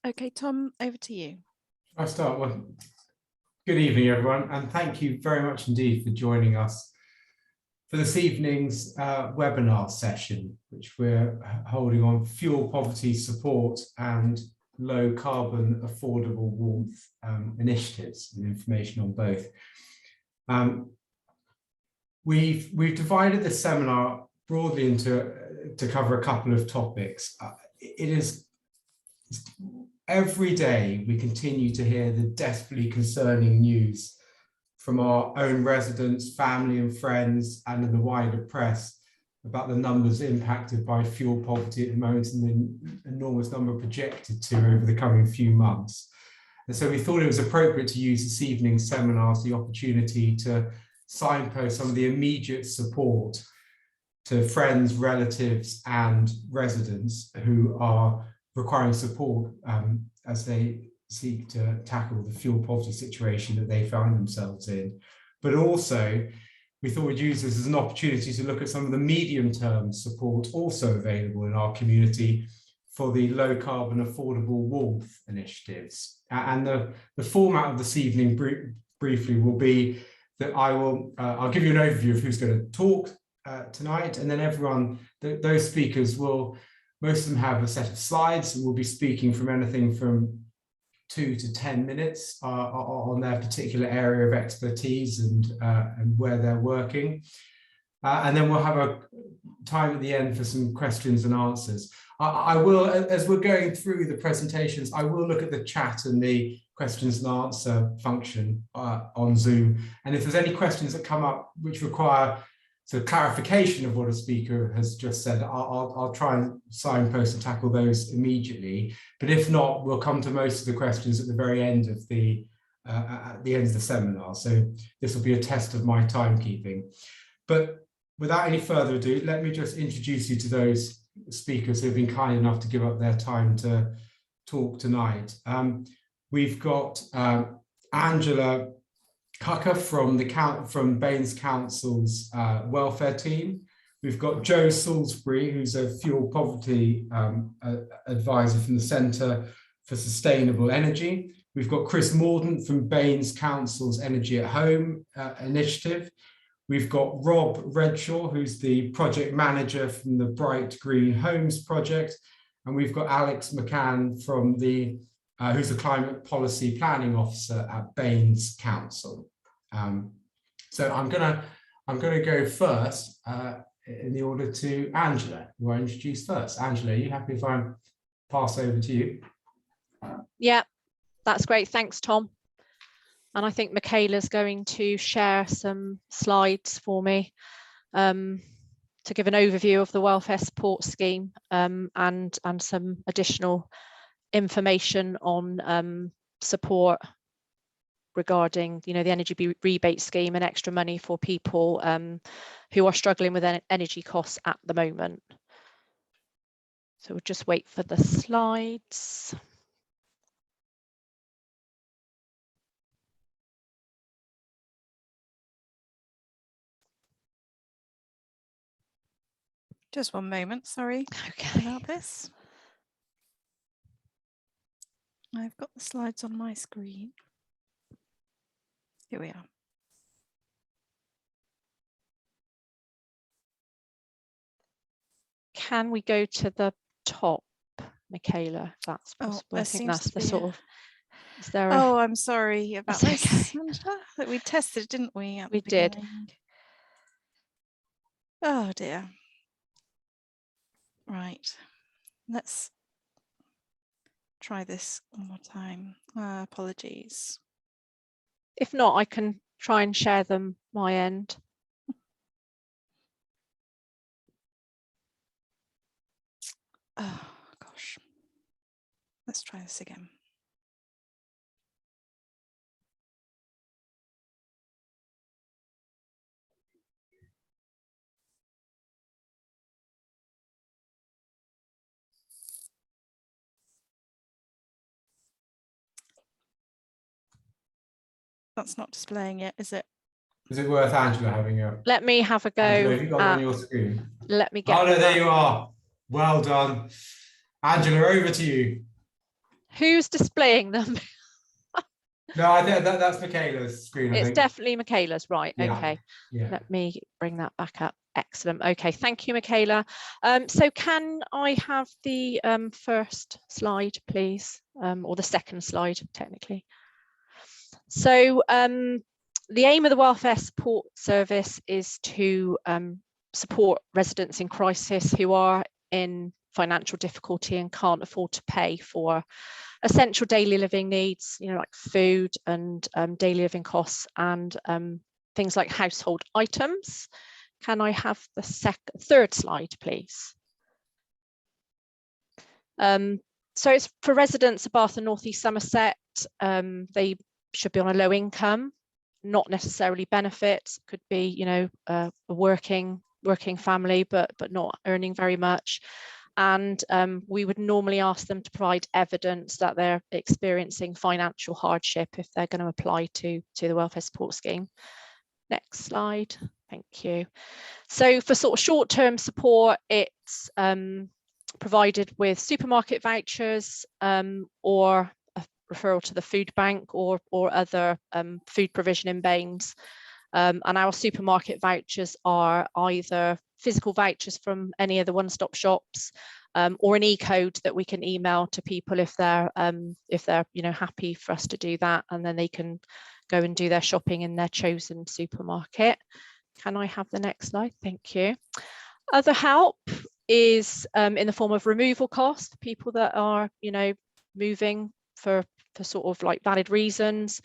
Okay, Tom, over to you. I'll start. Well, good evening, everyone, and thank you very much indeed for joining us for this evening's webinar session, which we're holding on fuel poverty support and low carbon affordable warmth initiatives, and information on both. We've divided the seminar broadly into to cover a couple of topics. Every day we continue to hear the desperately concerning news from our own residents, family and friends, and in the wider press about the numbers impacted by fuel poverty at the moment and the enormous number projected to over the coming few months. And so we thought it was appropriate to use this evening's seminar as the opportunity to signpost some of the immediate support to friends, relatives, and residents who are requiring support as they seek to tackle the fuel poverty situation that they find themselves in. But also, we thought we'd use this as an opportunity to look at some of the medium-term support also available in our community for the low carbon affordable warmth initiatives. And the format of this evening briefly will be that I'll give you an overview of who's going to talk tonight, and then those speakers will, most of them have a set of slides, and we'll be speaking from anything from 2 to 10 minutes on their particular area of expertise and where they're working. And then we'll have a time at the end for some questions and answers. I will, as we're going through the presentations, I will look at the chat and the questions and answer function on Zoom. And if there's any questions that come up which require sort of clarification of what a speaker has just said, I'll try and signpost and tackle those immediately. But if not, we'll come to most of the questions at the very end of the seminar. So this will be a test of my timekeeping. But without any further ado, let me just introduce you to those speakers who have been kind enough to give up their time to talk tonight. We've got Angela Cucker from Baines Council's welfare team. We've got Joe Salisbury, who's a fuel poverty advisor from the Centre for Sustainable Energy. We've got Chris Mordaunt from Baines Council's Energy at Home initiative. We've got Rob Redshaw, who's the project manager from the Bright Green Homes project. And we've got Alex McCann from who's the climate policy planning officer at Baines Council. So I'm gonna go first in the order to Angela, who I introduced first. Angela, are you happy if I pass over to you? Yeah, that's great. Thanks, Tom. And I think Michaela's going to share some slides for me to give an overview of the welfare support scheme and some additional information on support regarding, the energy rebate scheme and extra money for people who are struggling with energy costs at the moment. So we'll just wait for the slides. Just one moment, sorry. Okay. About this. I've got the slides on my screen. Here we are. Can we go to the top, Michaela, if that's possible? I think that's the sort of, is there Oh, I'm sorry about this. Okay. That we tested, didn't we? We did. Oh dear. Right, let's try this one more time. Apologies. If not, I can try and share them my end. Oh gosh. Let's try this again. That's not displaying it, is it? Is it worth Angela having a... Let me have a go. Angela, have you got it on your screen? Let me get... Oh, no, there you are. Well done. Angela, over to you. Who's displaying them? No, I think that's Michaela's screen, I It's think. definitely Michaela's, right? Yeah, Okay, yeah. let me bring that back up. Excellent. Okay, thank you, Michaela. So can I have the first slide, please, or the second slide, technically? So the aim of the Welfare Support Service is to support residents in crisis who are in financial difficulty and can't afford to pay for essential daily living needs, like food and daily living costs and things like household items. Can I have the third slide, please? So it's for residents of Bath and North East Somerset. They should be on a low income, not necessarily benefits. Could be, a working family, but not earning very much. And we would normally ask them to provide evidence that they're experiencing financial hardship if they're going to apply to the welfare support scheme. Next slide, thank you. So for sort of short-term support, it's provided with supermarket vouchers or a referral to the food bank or other food provision in Baines. And our supermarket vouchers are either physical vouchers from any of the one-stop shops or an e-code that we can email to people if they're happy for us to do that, and then they can go and do their shopping in their chosen supermarket. Can I have the next slide? Thank you. Other help is in the form of removal costs for people that are moving for sort of like valid reasons,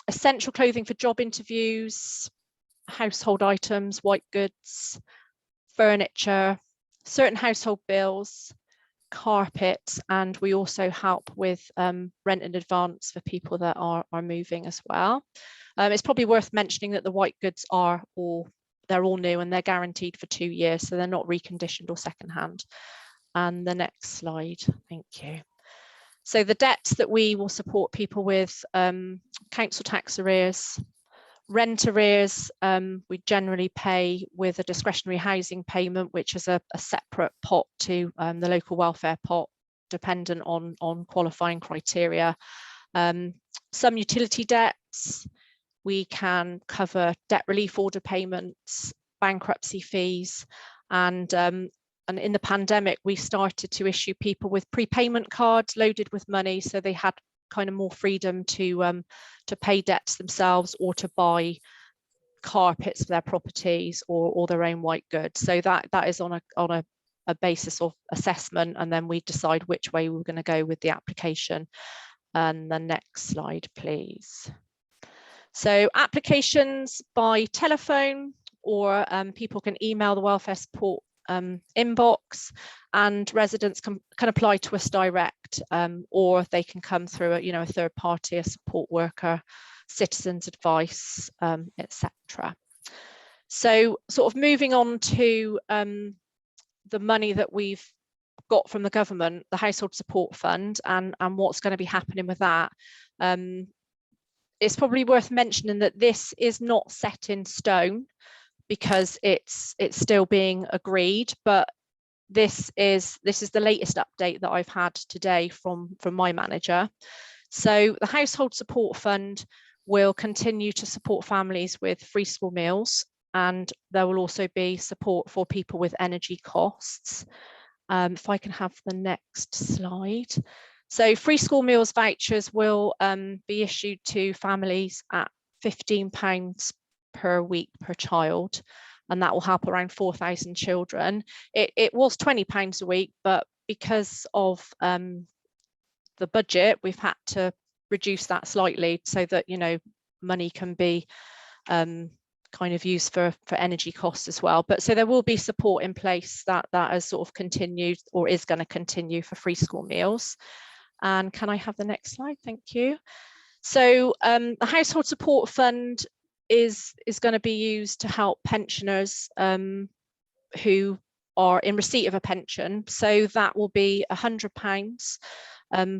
essential clothing for job interviews, household items, white goods, furniture, certain household bills, carpet, and we also help with rent in advance for people that are moving as well. It's probably worth mentioning that the white goods they're all new and they're guaranteed for 2 years, so they're not reconditioned or secondhand. And the next slide, thank you. So the debts that we will support people with, council tax arrears, rent arrears, we generally pay with a discretionary housing payment, which is a separate pot to the local welfare pot, dependent on qualifying criteria. Some utility debts, we can cover debt relief order payments, bankruptcy fees, and in the pandemic, we started to issue people with prepayment cards loaded with money, so they had kind of more freedom to pay debts themselves or to buy carpets for their properties or their own white goods. So that is on a basis of assessment, and then we decide which way we're going to go with the application. And the next slide, please. So applications by telephone, or people can email the welfare support inbox, and residents can apply to us direct, or they can come through a third party, a support worker, citizens advice, etc. So sort of moving on to the money that we've got from the government, the Household Support Fund, and what's going to be happening with that. It's probably worth mentioning that this is not set in stone because it's still being agreed, but this is the latest update that I've had today from my manager. So the Household Support Fund will continue to support families with free school meals, and there will also be support for people with energy costs. If I can have the next slide. So free school meals vouchers will be issued to families at £15 per week per child, and that will help around 4,000 children. It was £20 a week, but because of the budget, we've had to reduce that slightly so that money can be kind of used for energy costs as well. But so there will be support in place that has sort of continued or is going to continue for free school meals. And can I have the next slide? Thank you. So the Household Support Fund is going to be used to help pensioners who are in receipt of a pension. So that will be £100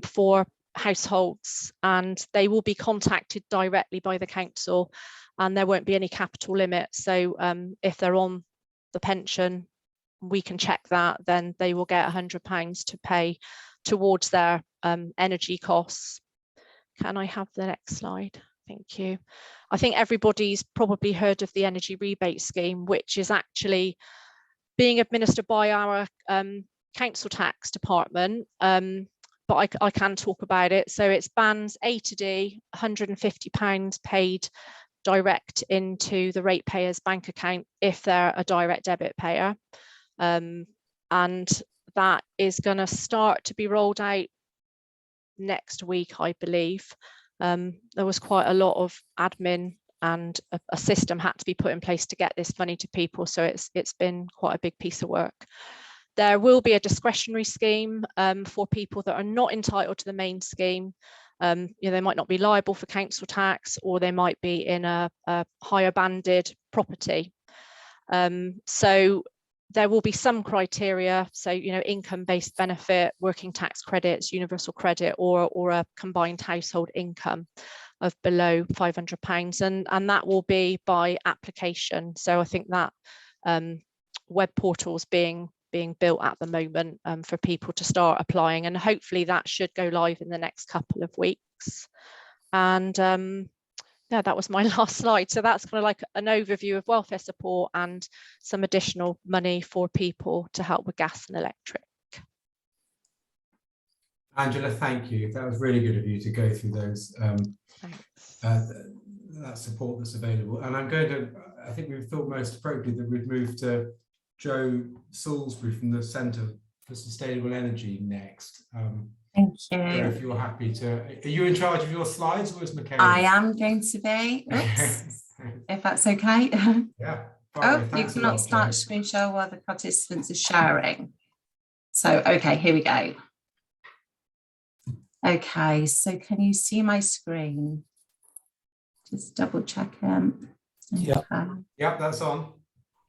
for households, and they will be contacted directly by the council, and there won't be any capital limit. So if they're on the pension, we can check that, then they will get £100 to pay towards their energy costs. Can I have the next slide? Thank you. I think everybody's probably heard of the energy rebate scheme, which is actually being administered by our council tax department, but I can talk about it. So it's bands A to D, £150 paid direct into the ratepayer's bank account if they're a direct debit payer. And that is going to start to be rolled out next week, I believe. There was quite a lot of admin and a system had to be put in place to get this money to people, so it's been quite a big piece of work. There will be a discretionary scheme for people that are not entitled to the main scheme. They might not be liable for council tax, or they might be in a higher banded property. So there will be some criteria, so income-based benefit, working tax credits, universal credit, or a combined household income of below £500, and that will be by application. So I think that web portal's being built at the moment for people to start applying, and hopefully that should go live in the next couple of weeks. And yeah, that was my last slide. So that's kind of like an overview of welfare support and some additional money for people to help with gas and electric. Angela, thank you. That was really good of you to go through those that support that's available. And I think we thought most appropriate that we'd move to Jo Salisbury from the Centre for Sustainable Energy next. Thank you. Jo, if you're happy to, are you in charge of your slides, or is Michaela? I am going to be. Oops, if that's okay. Yeah. Oh, you cannot start screen share while the participants are sharing. So, okay, here we go. Okay, so can you see my screen? Just double check it. Yeah. Yep, that's on.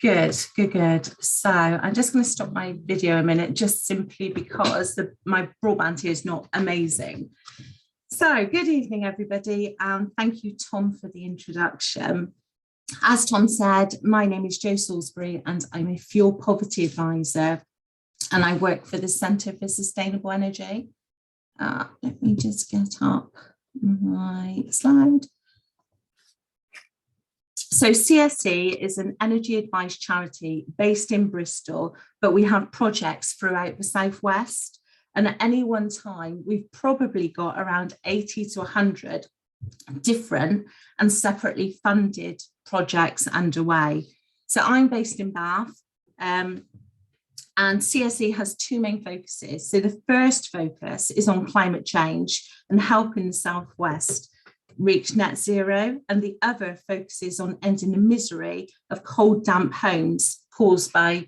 Good. So I'm just going to stop my video a minute, just simply because my broadband here is not amazing. So good evening, everybody, and thank you, Tom, for the introduction. As Tom said, my name is Jo Salisbury and I'm a fuel poverty advisor, and I work for the Centre for Sustainable Energy. Let me just get up my slide. So CSE is an energy advice charity based in Bristol, but we have projects throughout the Southwest. And at any one time, we've probably got around 80 to 100 different and separately funded projects underway. So I'm based in Bath, and CSE has two main focuses. So the first focus is on climate change and helping the Southwest reach net zero, and the other focuses on ending the misery of cold, damp homes caused by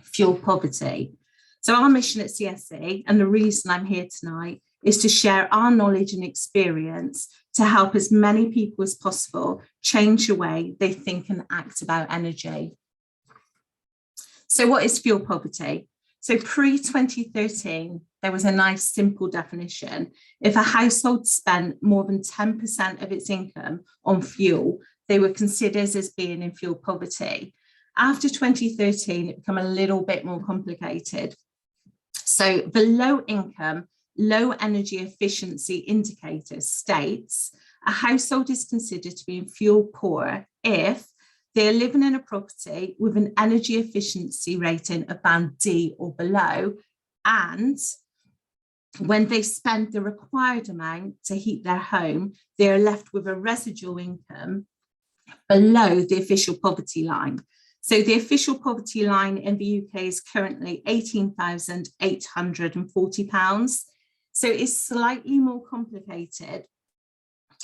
fuel poverty. So our mission at CSE, and the reason I'm here tonight, is to share our knowledge and experience to help as many people as possible change the way they think and act about energy. So what is fuel poverty? So pre-2013, there was a nice simple definition. If a household spent more than 10% of its income on fuel, they were considered as being in fuel poverty. After 2013, it became a little bit more complicated. So the low income, low energy efficiency indicator states a household is considered to be in fuel poor if they're living in a property with an energy efficiency rating of band D or below, and when they spend the required amount to heat their home, they're left with a residual income below the official poverty line. So the official poverty line in the UK is currently £18,840. So it's slightly more complicated,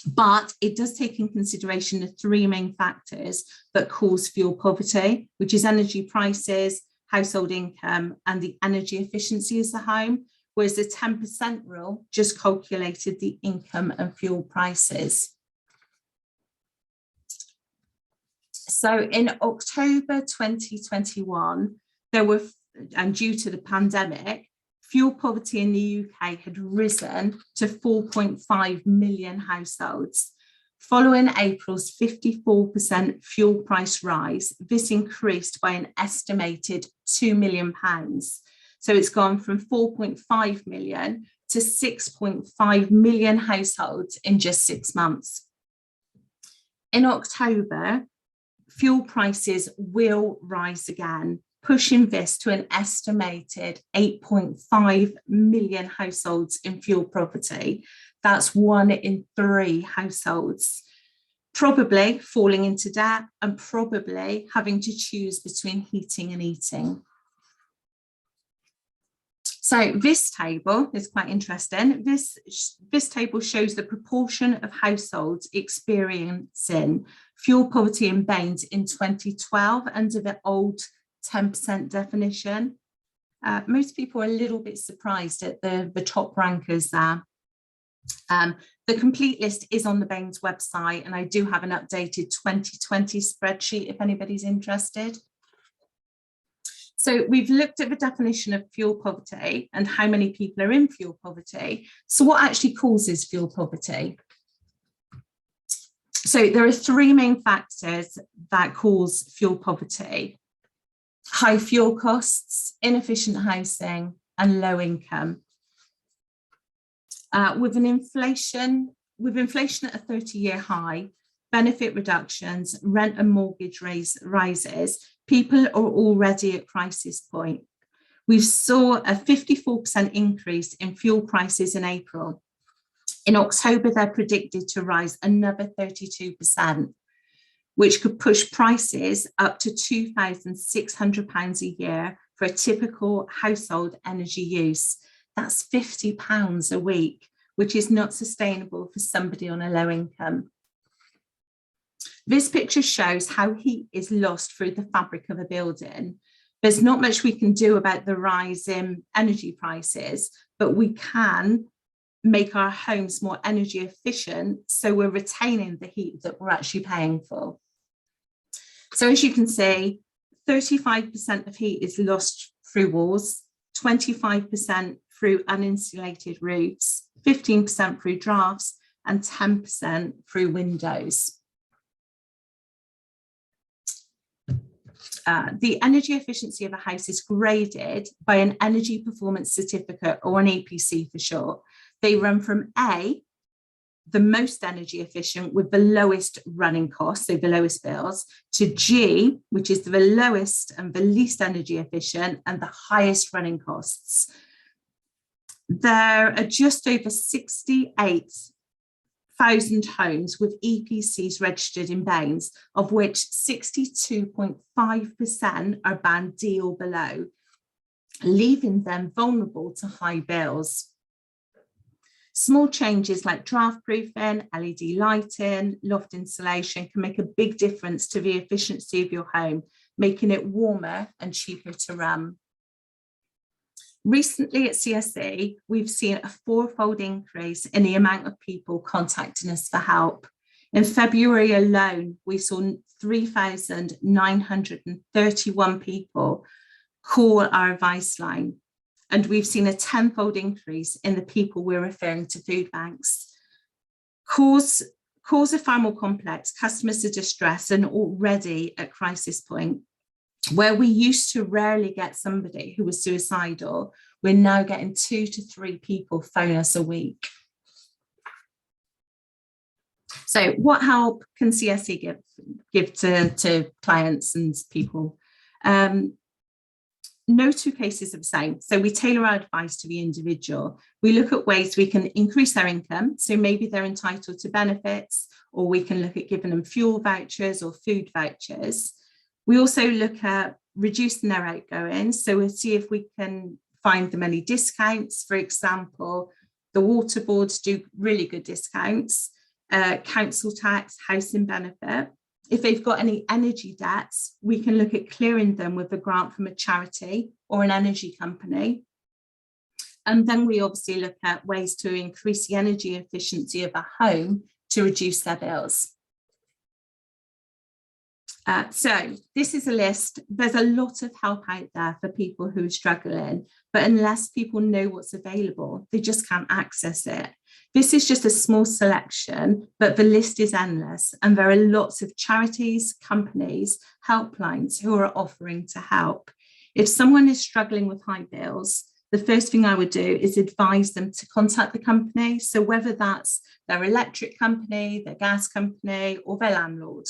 but it does take in consideration the three main factors that cause fuel poverty, which is energy prices, household income, and the energy efficiency of the home, whereas the 10% rule just calculated the income and fuel prices. So in October 2021, and due to the pandemic, fuel poverty in the UK had risen to 4.5 million households. Following April's 54% fuel price rise, this increased by an estimated £2 million. So it's gone from 4.5 million to 6.5 million households in just 6 months. In October, fuel prices will rise again, pushing this to an estimated 8.5 million households in fuel poverty. That's 1 in 3 households, probably falling into debt and probably having to choose between heating and eating. So this table is quite interesting. This table shows the proportion of households experiencing fuel poverty in Baines in 2012 under the old 10% definition. Most people are a little bit surprised at the top rankers there. The complete list is on the Baines website, and I do have an updated 2020 spreadsheet if anybody's interested. So we've looked at the definition of fuel poverty and how many people are in fuel poverty. So what actually causes fuel poverty? So there are 3 main factors that cause fuel poverty: high fuel costs, inefficient housing, and low income. With inflation at a 30-year high, benefit reductions, rent and mortgage rises, people are already at crisis point. We saw a 54% increase in fuel prices in April. In October, they're predicted to rise another 32%, which could push prices up to £2,600 a year for a typical household energy use. That's £50 a week, which is not sustainable for somebody on a low income. This picture shows how heat is lost through the fabric of a building. There's not much we can do about the rise in energy prices, but we can make our homes more energy efficient so we're retaining the heat that we're actually paying for. So as you can see, 35% of heat is lost through walls, 25% through uninsulated roofs, 15% through drafts, and 10% through windows. The energy efficiency of a house is graded by an energy performance certificate, or an EPC for short. They run from A, the most energy efficient with the lowest running costs, so the lowest bills, to G, which is the lowest and the least energy efficient and the highest running costs. There are just over 68,000 homes with EPCs registered in Baines, of which 62.5% are band D or below, leaving them vulnerable to high bills. Small changes like draft proofing, LED lighting, loft insulation can make a big difference to the efficiency of your home, making it warmer and cheaper to run. Recently at CSE, we've seen a 4-fold increase in the amount of people contacting us for help. In February alone, we saw 3,931 people call our advice line. And we've seen a 10-fold increase in the people we're referring to food banks. Calls are far more complex. Customers are distressed and already at crisis point. Where we used to rarely get somebody who was suicidal, we're now getting 2 to 3 people phone us a week. So what help can CSE give to clients and people? No 2 cases are the same. So we tailor our advice to the individual. We look at ways we can increase their income. So maybe they're entitled to benefits, or we can look at giving them fuel vouchers or food vouchers. We also look at reducing their outgoings. So we'll see if we can find them any discounts. For example, the water boards do really good discounts, council tax, housing benefit. If they've got any energy debts, we can look at clearing them with a grant from a charity or an energy company. And then we obviously look at ways to increase the energy efficiency of a home to reduce their bills. So this is a list. There's a lot of help out there for people who are struggling, but unless people know what's available, they just can't access it. This is just a small selection, but the list is endless, and there are lots of charities, companies, helplines who are offering to help. If someone is struggling with high bills, the first thing I would do is advise them to contact the company. So whether that's their electric company, their gas company, or their landlord,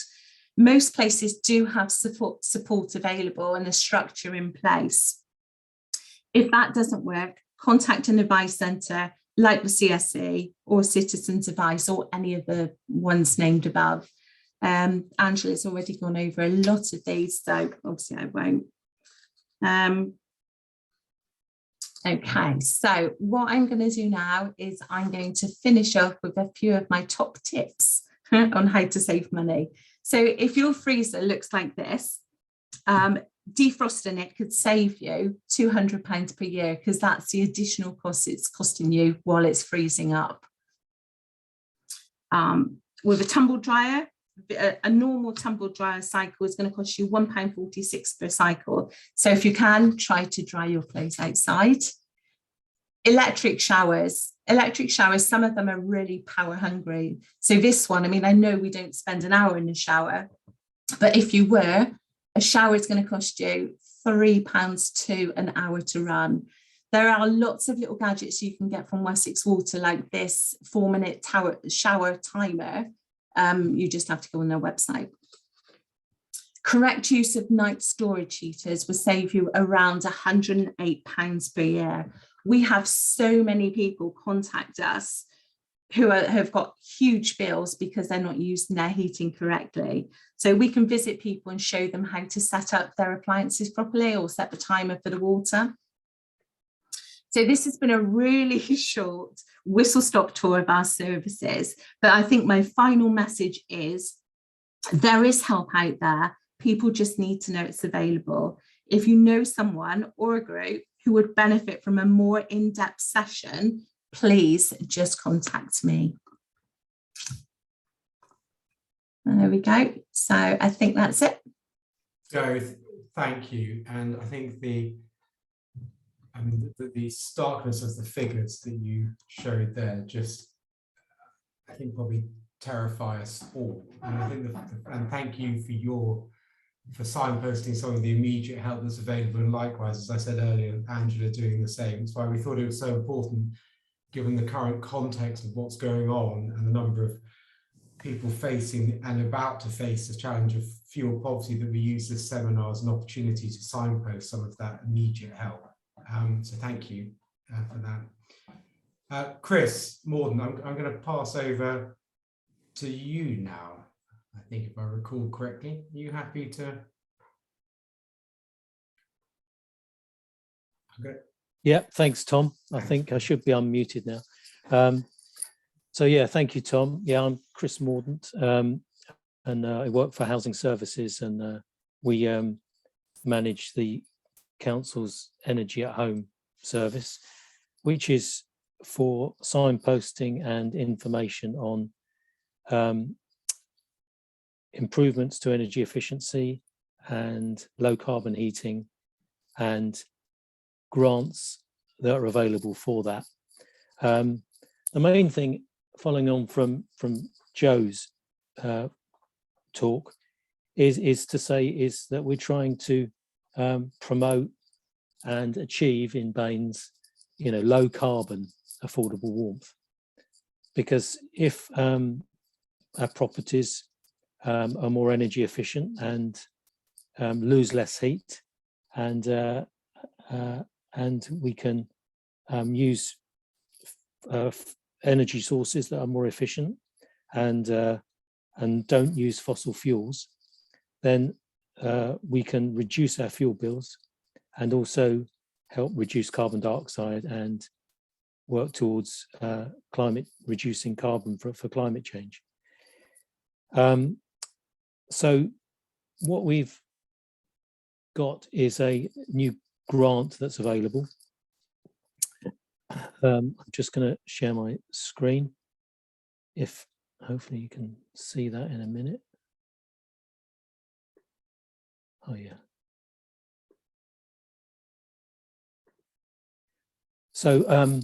most places do have support available and a structure in place. If that doesn't work, contact an advice centre like the CSE or Citizens Advice or any of the ones named above. Angela's already gone over a lot of these, so obviously I won't. Okay, so what I'm going to do now is I'm going to finish off with a few of my top tips on how to save money. So if your freezer looks like this, defrosting it could save you £200 per year, because that's the additional cost it's costing you while it's freezing up. With a tumble dryer, a normal tumble dryer cycle is going to cost you £1.46 per cycle. So if you can, try to dry your clothes outside. Electric showers, some of them are really power hungry. So this one, I mean, I know we don't spend an hour in the shower, but if you were, a shower is going to cost you £3 an hour to run. There are lots of little gadgets you can get from Wessex Water, like this 4-minute shower timer. You just have to go on their website. Correct use of night storage heaters will save you around £108 per year. We have so many people contact us who have got huge bills because they're not using their heating correctly. So we can visit people and show them how to set up their appliances properly or set the timer for the water. So this has been a really short whistle-stop tour of our services, but I think my final message is there is help out there. People just need to know it's available. If you know someone or a group who would benefit from a more in-depth session, please just contact me. There we go. So I think that's it. Jo, thank you. And I think the starkness of the figures that you showed there just, I think, probably terrify us all. And I think and thank you for signposting some of the immediate help that's available. And likewise, as I said earlier, Angela doing the same. That's why we thought it was so important, given the current context of what's going on and the number of people facing and about to face the challenge of fuel poverty, that we use this seminar as an opportunity to signpost some of that immediate help. So thank you for that. Chris Morden, I'm going to pass over to you now. I think if I recall correctly, are you happy to? Okay. Yeah, thanks, Tom. I think I should be unmuted now. So yeah, thank you, Tom. Yeah, I'm Chris Mordaunt, and I work for Housing Services, and we manage the council's Energy at Home service, which is for signposting and information on improvements to energy efficiency and low carbon heating and grants that are available for that. The main thing, following on from Jo's talk, is that we're trying to promote and achieve in Baines, low carbon affordable warmth, because if our properties are more energy efficient and lose less heat, and we can use energy sources that are more efficient and don't use fossil fuels, then we can reduce our fuel bills and also help reduce carbon dioxide and work towards reducing carbon for climate change. So what we've got is a new grant that's available. I'm just going to share my screen. Hopefully you can see that in a minute. Oh yeah. So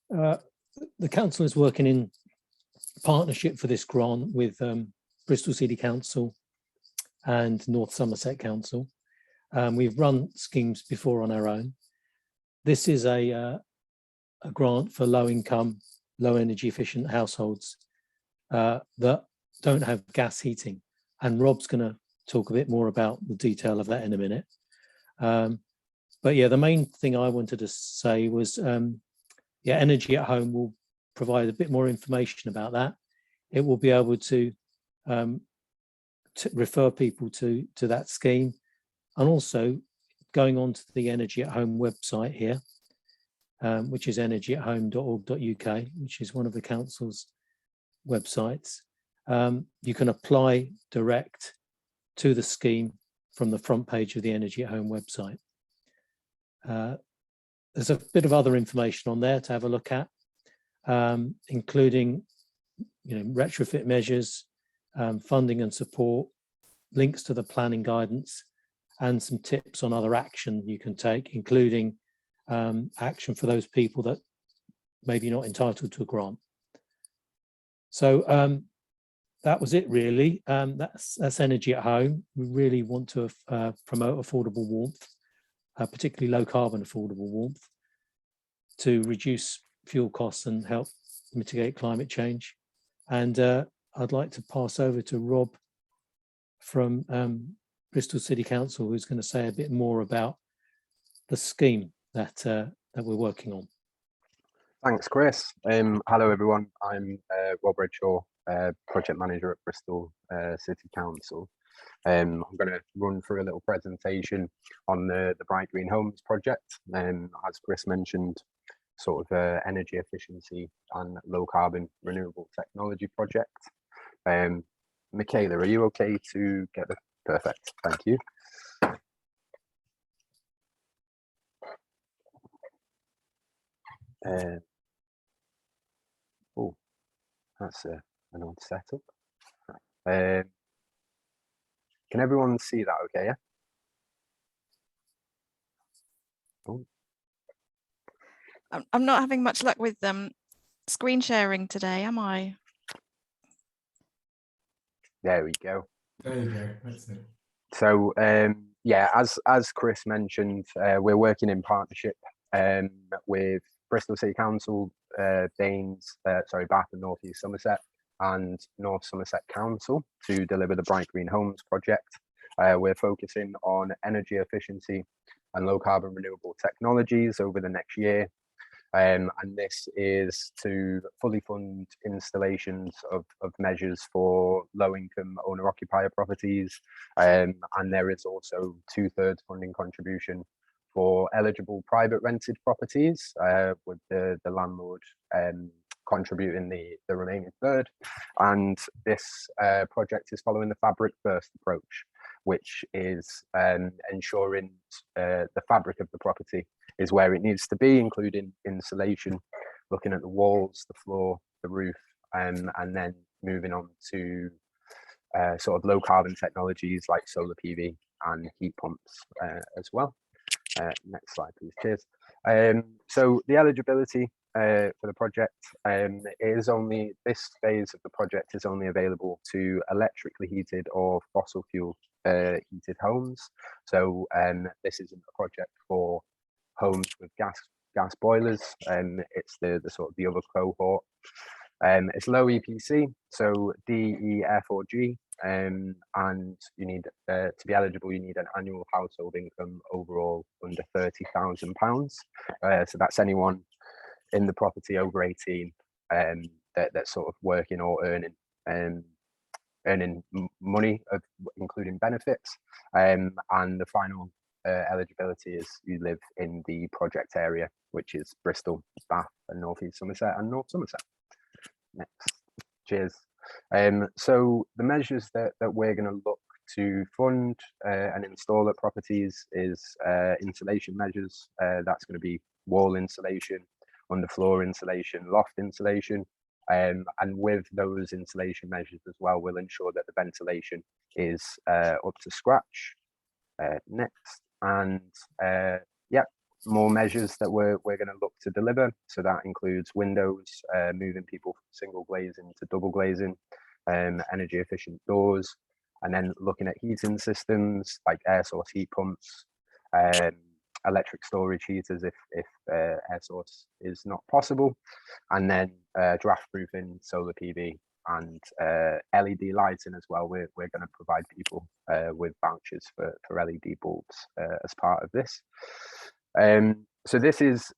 the council is working in partnership for this grant with Bristol City Council and North Somerset Council. We've run schemes before on our own. This is a grant for low income, low energy efficient households that don't have gas heating. And Rob's going to talk a bit more about the detail of that in a minute. But yeah, the main thing I wanted to say was, Energy at Home will provide a bit more information about that. It will be able to refer people to that scheme, and also going on to the Energy at Home website here, which is energyathome.org.uk, which is one of the council's websites. You can apply direct to the scheme from the front page of the Energy at Home website. There's a bit of other information on there to have a look at, including retrofit measures, funding and support, links to the planning guidance, and some tips on other action you can take, including action for those people that maybe not entitled to a grant. So that was it really. That's Energy at Home. We really want to promote affordable warmth, particularly low carbon affordable warmth, to reduce fuel costs and help mitigate climate change. And I'd like to pass over to Rob from Bristol City Council, who's going to say a bit more about the scheme that we're working on. Thanks, Chris. Hello, everyone. I'm Rob Redshaw, Project Manager at Bristol City Council. I'm going to run through a little presentation on the Bright Green Homes project. As Chris mentioned, sort of energy efficiency and low carbon renewable technology project. Michaela, are you okay to get the perfect? Thank you. Oh, that's an old setup. Can everyone see that okay? Yeah. Oh. I'm not having much luck with screen sharing today, am I? There we go. There you go. That's it. So yeah, as Chris mentioned, we're working in partnership with Bristol City Council, Bath and North East Somerset, and North Somerset Council to deliver the Bright Green Homes project. We're focusing on energy efficiency and low carbon renewable technologies over the next year. And this is to fully fund installations of measures for low income owner occupier properties. And there is also 2/3 funding contribution for eligible private rented properties, with the landlord contributing the remaining third. And this project is following the fabric first approach, which is ensuring the fabric of the property is where it needs to be, including insulation, looking at the walls, the floor, the roof, and then moving on to sort of low carbon technologies like solar PV and heat pumps as well. Next slide, please. Cheers. So the eligibility for the project is only, this phase of the project is only available to electrically heated or fossil fuel heated homes. So this isn't a project for homes with gas boilers, and it's the sort of the other cohort. It's low EPC, so D, E, F or G, and you need to be eligible, you need an annual household income overall under £30,000. So that's anyone in the property over 18 that's sort of working or earning money, including benefits. And the final eligibility is you live in the project area, which is Bristol, Bath and North East Somerset and North Somerset. Next. Cheers. So the measures that we're going to look to fund and install at properties is insulation measures. That's going to be wall insulation, underfloor insulation, loft insulation. And with those insulation measures as well, we'll ensure that the ventilation is up to scratch. Next. And yeah, more measures that we're going to look to deliver. So that includes windows, moving people from single glazing to double glazing, energy efficient doors, And then looking at heating systems like air source heat pumps, electric storage heaters if air source is not possible, and then draft proofing, solar PV, and LED lighting as well. We're going to provide people with vouchers for LED bulbs as part of this. So this is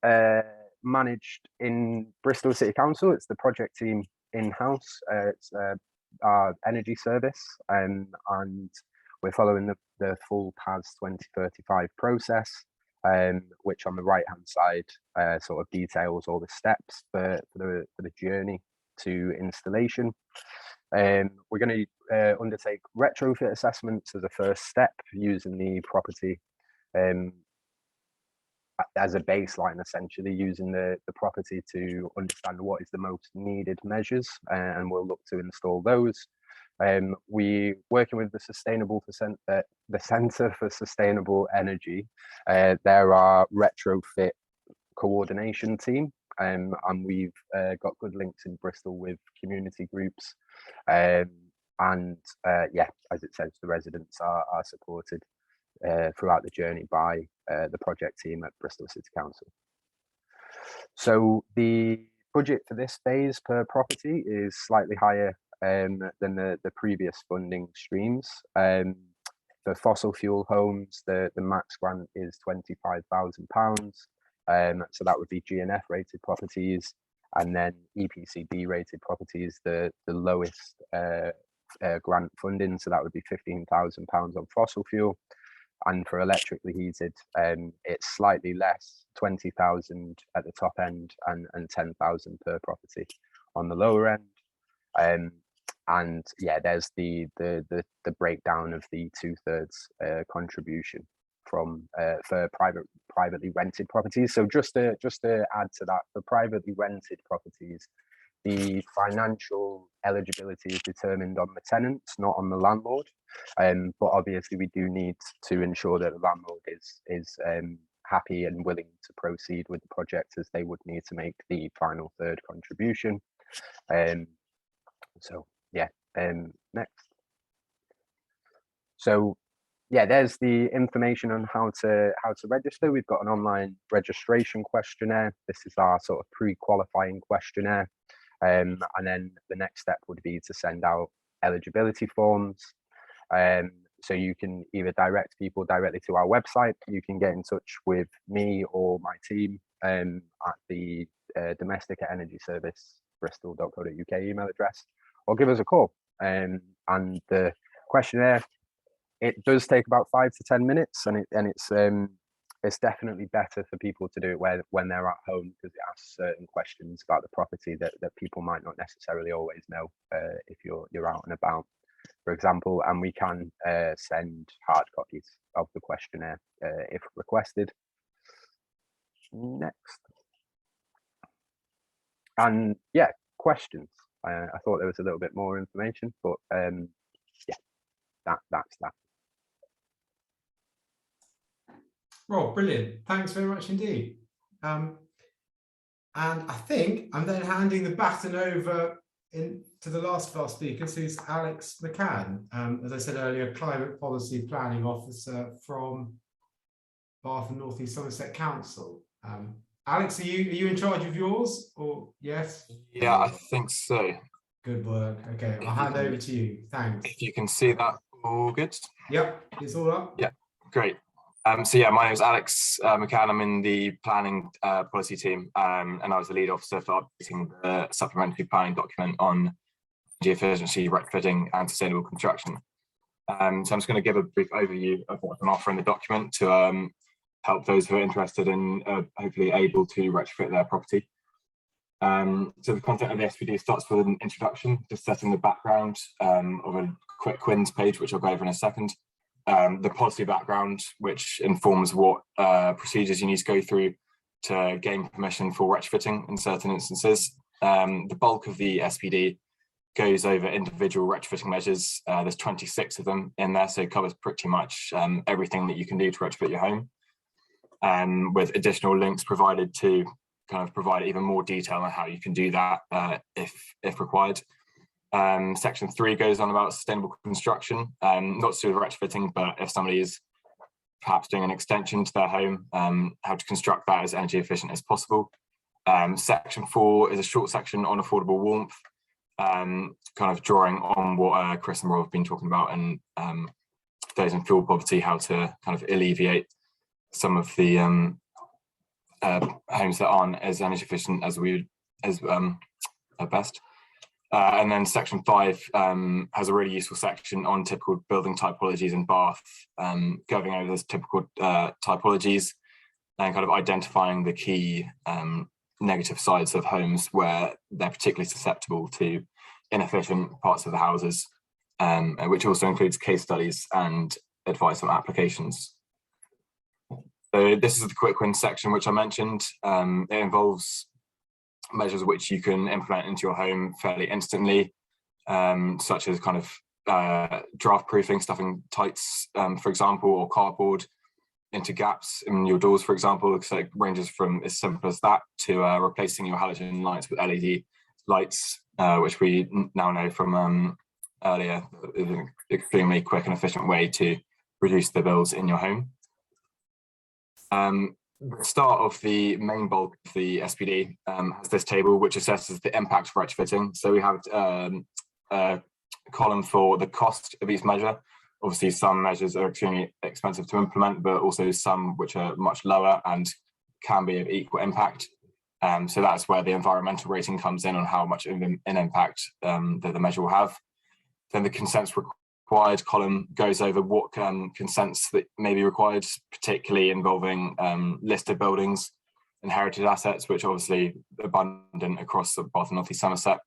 managed in Bristol City Council. It's the project team in-house. It's our energy service, and we're following the full PAS 2035 process, which on the right hand side sort of details all the steps for the journey to installation. We're going to undertake retrofit assessments as a first step, using the property as a baseline, essentially using the property to understand what is the most needed measures, and we'll look to install those. We working with the Centre for Sustainable Energy. They're our retrofit coordination team, and we've got good links in Bristol with community groups, and yeah, as it says, the residents are supported throughout the journey by the project team at Bristol City Council. So the budget for this phase per property is slightly higher than the previous funding streams. For fossil fuel homes, the max grant is £25,000. So that would be GNF rated properties, and then EPCB rated properties, the lowest grant funding. So that would be £15,000 on fossil fuel. And for electrically heated, it's slightly less, 20,000 at the top end and 10,000 per property on the lower end. And yeah, there's the breakdown of the 2/3 contribution from for privately rented properties. So just to add to that, for privately rented properties, the financial eligibility is determined on the tenants, not on the landlord. But obviously we do need to ensure that the landlord is happy and willing to proceed with the project, as they would need to make the final third contribution. So yeah, next. So yeah, there's the information on how to register. We've got an online registration questionnaire. This is our sort of pre-qualifying questionnaire. And then the next step would be to send out eligibility forms. So you can either direct people directly to our website, you can get in touch with me or my team at the domestic energy service bristol.co.uk email address, or give us a call. And the questionnaire, it does take about 5 to 10 minutes, and it's definitely better for people to do it when they're at home, because it asks certain questions about the property that people might not necessarily always know if you're out and about, for example. And we can send hard copies of the questionnaire if requested. Next. And yeah, questions. I thought there was a little bit more information, but yeah, that's that. Rob, brilliant. Thanks very much indeed. And I think I'm then handing the baton over to the last of our speakers, who's Alex McCann, as I said earlier, Climate Policy Planning Officer from Bath and North East Somerset Council. Alex, are you in charge of yours, or yes? Yeah, I think so. Good work. Okay, I'll hand over to you. Thanks. If you can see that, all good? Yep, it's all up. Yeah, great. So yeah, my name is Alex McCann. I'm in the planning policy team, and I was the lead officer for updating the supplementary planning document on energy efficiency, retrofitting and sustainable construction. So I'm just going to give a brief overview of what's on offer in the document to help those who are interested in hopefully able to retrofit their property. So the content of the SPD starts with an introduction, just setting the background of a quick wins page, which I'll go over in a second. The policy background, which informs what procedures you need to go through to gain permission for retrofitting in certain instances. The bulk of the SPD goes over individual retrofitting measures. There's 26 of them in there, so it covers pretty much everything that you can do to retrofit your home, with additional links provided to kind of provide even more detail on how you can do that if required. Section 3 goes on about sustainable construction, not to do with retrofitting, but if somebody is perhaps doing an extension to their home, how to construct that as energy efficient as possible. Section 4 is a short section on affordable warmth, kind of drawing on what Chris and Rob have been talking about, and those in fuel poverty, how to kind of alleviate some of the homes that aren't as energy efficient as at best. And then section 5 has a really useful section on typical building typologies in Bath, going over those typical typologies and kind of identifying the key negative sides of homes where they're particularly susceptible to inefficient parts of the houses, which also includes case studies and advice on applications. So this is the quick wins section, which I mentioned. It involves measures which you can implement into your home fairly instantly, such as kind of draft proofing, stuffing tights, for example, or cardboard into gaps in your doors, for example. So it ranges from as simple as that to replacing your halogen lights with LED lights, which we now know from earlier is an extremely quick and efficient way to reduce the bills in your home. The start of the main bulk of the SPD has this table which assesses the impact of retrofitting. So we have a column for the cost of each measure. Obviously, some measures are extremely expensive to implement, but also some which are much lower and can be of equal impact. So that's where the environmental rating comes in on how much of an impact that the measure will have. Then the consents required column goes over what consents that may be required, particularly involving listed buildings and heritage assets, which are obviously abundant across Bath and North East Somerset.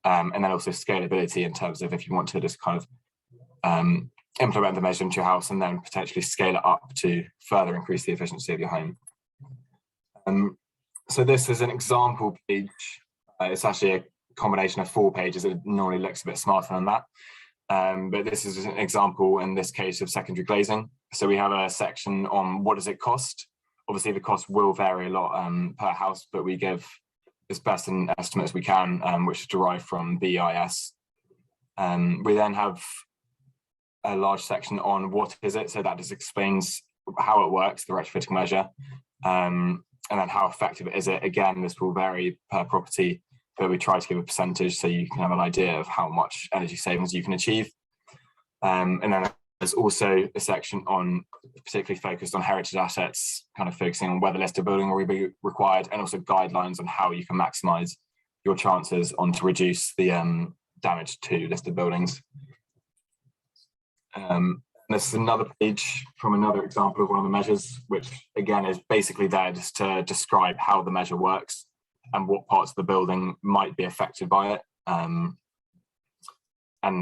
And then also scalability in terms of if you want to just kind of implement the measure into your house and then potentially scale it up to further increase the efficiency of your home. So this is an example page. It's actually a combination of 4 pages. It normally looks a bit smarter than that. But this is an example in this case of secondary glazing. So we have a section on what does it cost. Obviously the cost will vary a lot per house, but we give as best an estimate as we can, which is derived from BIS. We then have a large section on what is it. So that just explains how it works, the retrofitting measure, and then how effective is it. Again, this will vary per property, but we try to give a percentage so you can have an idea of how much energy savings you can achieve. And then there's also a section on particularly focused on heritage assets, kind of focusing on whether listed building will be required, and also guidelines on how you can maximize your chances on to reduce the damage to listed buildings. This is another page from another example of one of the measures, which again is basically there just to describe how the measure works and what parts of the building might be affected by it. And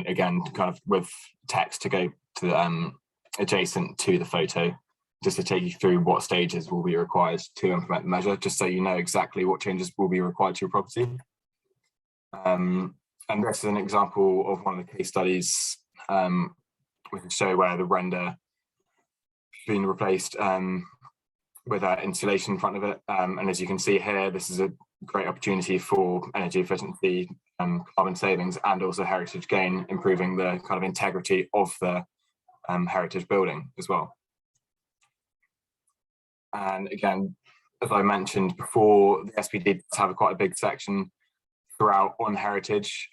again, kind of with text to go to adjacent to the photo, just to take you through what stages will be required to implement the measure, just so you know exactly what changes will be required to your property. And this is an example of one of the case studies. We can show where the render has been replaced with insulation in front of it. And as you can see here, this is a great opportunity for energy efficiency, carbon savings, and also heritage gain, improving the kind of integrity of the heritage building as well. And again, as I mentioned before, the SPD does have quite a big section throughout on heritage.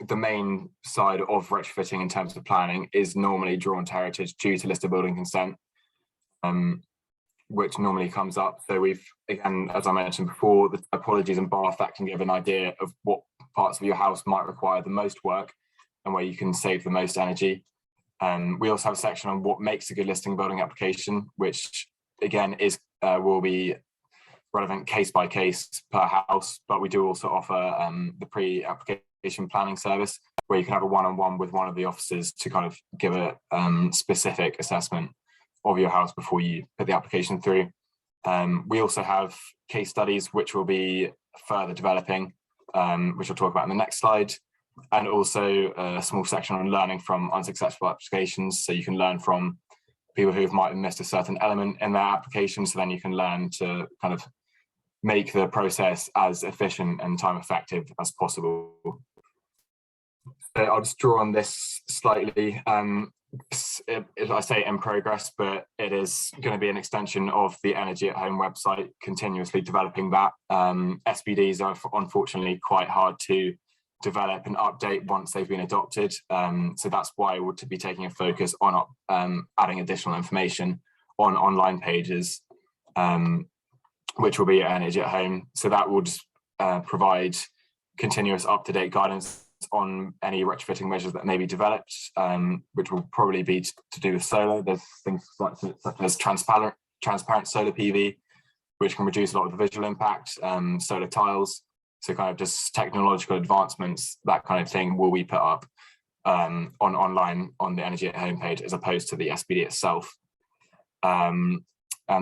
The main side of retrofitting in terms of planning is normally drawn to heritage due to listed building consent, which normally comes up. So we've, again, as I mentioned before, the typologies in Bath, that can give an idea of what parts of your house might require the most work and where you can save the most energy. We also have a section on what makes a good listing building application, which again is will be relevant case by case per house, but we do also offer the pre-application planning service, where you can have a one-on-one with one of the officers to kind of give a specific assessment of your house before you put the application through. We also have case studies which will be further developing, which I'll talk about in the next slide, and also a small section on learning from unsuccessful applications, so you can learn from people who might have missed a certain element in their application, so then you can learn to kind of make the process as efficient and time effective as possible. I'll just draw on this slightly. I say in progress, but it is going to be an extension of the Energy at Home website, continuously developing that. SBDs are unfortunately quite hard to develop and update once they've been adopted. So that's why we're to be taking a focus on adding additional information on online pages, which will be at Energy at Home. So that will just provide continuous up-to-date guidance on any retrofitting measures that may be developed, which will probably be to do with solar. There's things such as transparent solar PV, which can reduce a lot of the visual impact, solar tiles. So kind of just technological advancements, that kind of thing will be put up online on the Energy at Home page as opposed to the SBD itself. And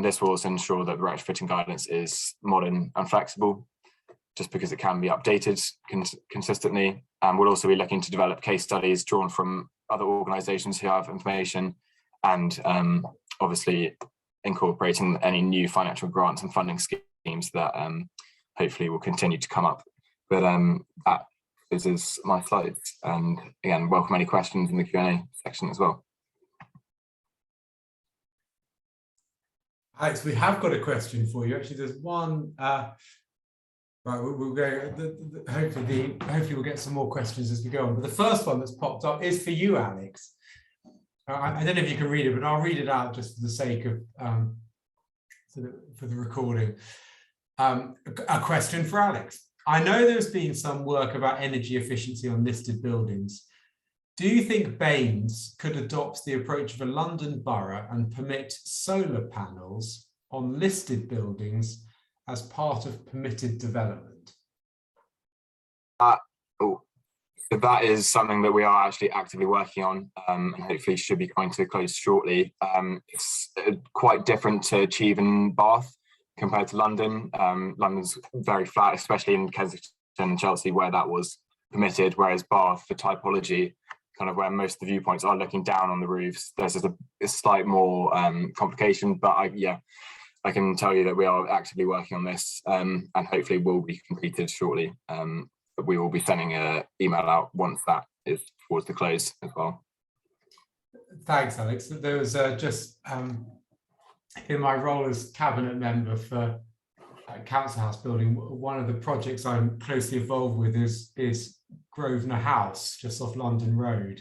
this will also ensure that the retrofitting guidance is modern and flexible, just because it can be updated consistently. And we'll also be looking to develop case studies drawn from other organisations who have information, and obviously incorporating any new financial grants and funding schemes that hopefully will continue to come up. But that is my slides. And again, welcome any questions in the Q&A section as well. Alex, we have got a question for you. Actually, there's one. Right, we'll go. Hopefully, we'll get some more questions as we go on. But the first one that's popped up is for you, Alex. I don't know if you can read it, but I'll read it out just for the sake of for the recording. A question for Alex. I know there's been some work about energy efficiency on listed buildings. Do you think Baines could adopt the approach of a London borough and permit solar panels on listed buildings as part of permitted development? So that is something that we are actually actively working on, and hopefully should be coming to a close shortly. It's quite different to achieve in Bath compared to London. London's very flat, especially in Kensington and Chelsea, where that was permitted, whereas Bath, for typology, kind of where most of the viewpoints are looking down on the roofs, there's just a slight more complication. But I can tell you that we are actively working on this, and hopefully will be completed shortly. But we will be sending an email out once that is towards the close as well. Thanks, Alex. There was just in my role as cabinet member for Council House building, one of the projects I'm closely involved with is Grosvenor House, just off London Road.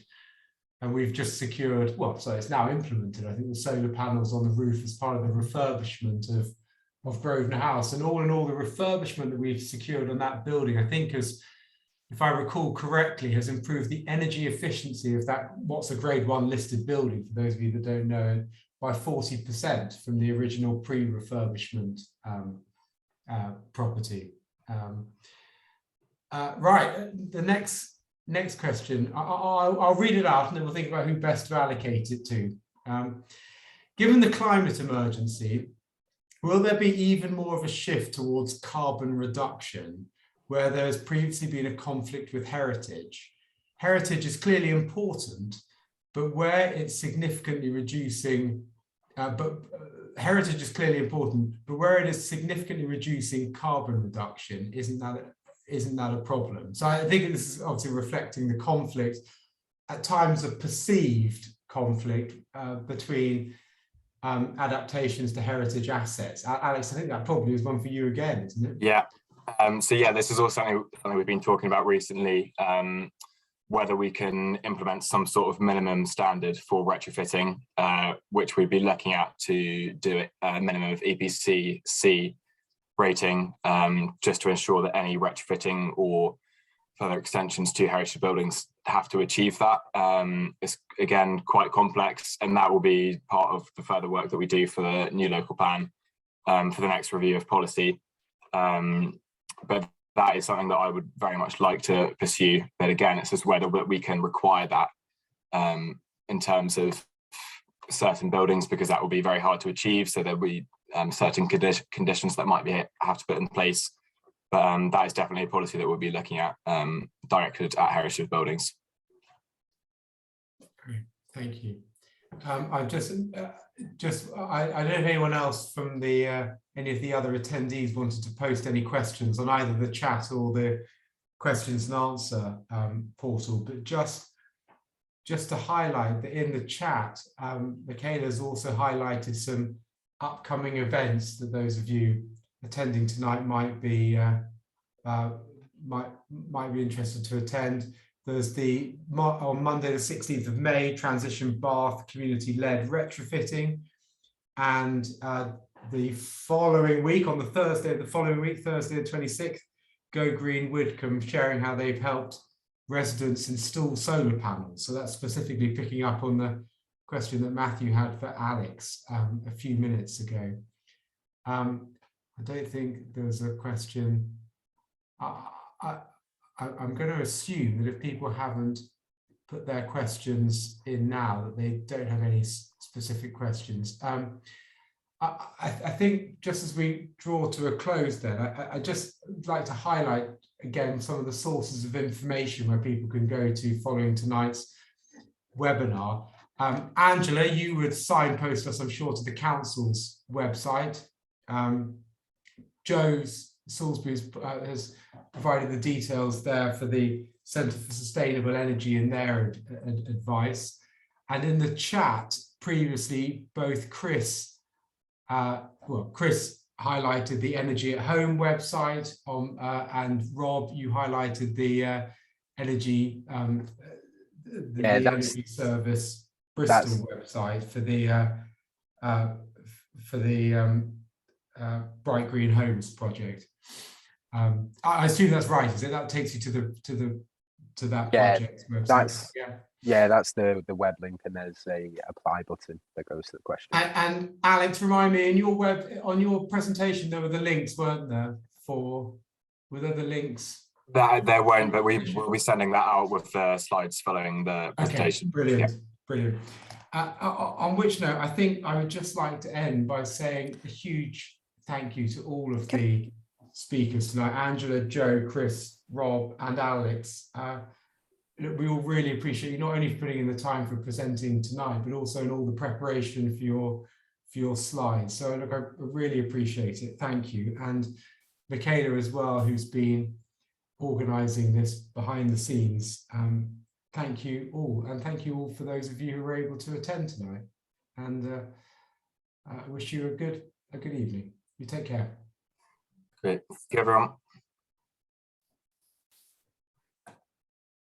And we've just secured, well, so it's now implemented, I think, the solar panels on the roof as part of the refurbishment of Grosvenor House. And all in all, the refurbishment that we've secured on that building, I think, if I recall correctly, has improved the energy efficiency of that, what's a grade 1 listed building, for those of you that don't know, by 40% from the original pre-refurbishment property. Right, the next question, I'll read it out and then we'll think about who best to allocate it to. Given the climate emergency, will there be even more of a shift towards carbon reduction where there has previously been a conflict with heritage? Heritage is clearly important, but where it's significantly reducing, heritage is clearly important, but where it is significantly reducing carbon reduction, isn't that a problem? So I think this is obviously reflecting the conflict, at times of perceived conflict between adaptations to heritage assets. Alex, I think that probably is one for you again, isn't it? Yeah. So yeah, this is also something we've been talking about recently, whether we can implement some sort of minimum standard for retrofitting, which we'd be looking at to do a minimum of EPC C rating, just to ensure that any retrofitting or further extensions to heritage buildings have to achieve that. It's again quite complex, and that will be part of the further work that we do for the new local plan for the next review of policy. But that is something that I would very much like to pursue. But again, it's just whether we can require that in terms of certain buildings, because that will be very hard to achieve. So there'll be certain conditions that might have to put in place. But that is definitely a policy that we'll be looking at directed at heritage buildings. Great, thank you. I don't know if anyone else from any of the other attendees wanted to post any questions on either the chat or the questions and answer portal, but just to highlight that in the chat, Michaela's also highlighted some upcoming events that those of you attending tonight might be interested to attend. There's on Monday the 16th of May, Transition Bath community-led retrofitting, and the following week, on the Thursday the 26th, Go Green Widcombe sharing how they've helped residents install solar panels. So that's specifically picking up on the question that Matthew had for Alex a few minutes ago. I don't think there was a question. I'm going to assume that if people haven't put their questions in now, that they don't have any specific questions. I think just as we draw to a close then, I just like to highlight again some of the sources of information where people can go to following tonight's webinar. Angela, you would signpost us, I'm sure, to the council's website. Joe's Salisbury has provided the details there for the Centre for Sustainable Energy and their advice. And in the chat previously, both Chris highlighted the Energy at Home website, and Rob, you highlighted the Energy Energy Service Bristol website for the Bright Green Homes project. I assume that's right, is it? That takes you to that project website. That's the web link, and there's a apply button that goes to the question. And Alex, remind me, on your presentation there were the links, weren't there? Were there the links? There won't, but we will be sending that out with the slides following the presentation. Okay, brilliant, brilliant. On which note, I think I would just like to end by saying a huge thank you to all of the speakers tonight, Angela, Joe, Chris, Rob, and Alex. We all really appreciate you not only putting in the time for presenting tonight, but also in all the preparation for your slides. So look, I really appreciate it. Thank you. And Michaela as well, who's been organising this behind the scenes. Thank you all, and thank you all for those of you who were able to attend tonight. And I wish you a good evening. You take care. Great. Thank you, everyone.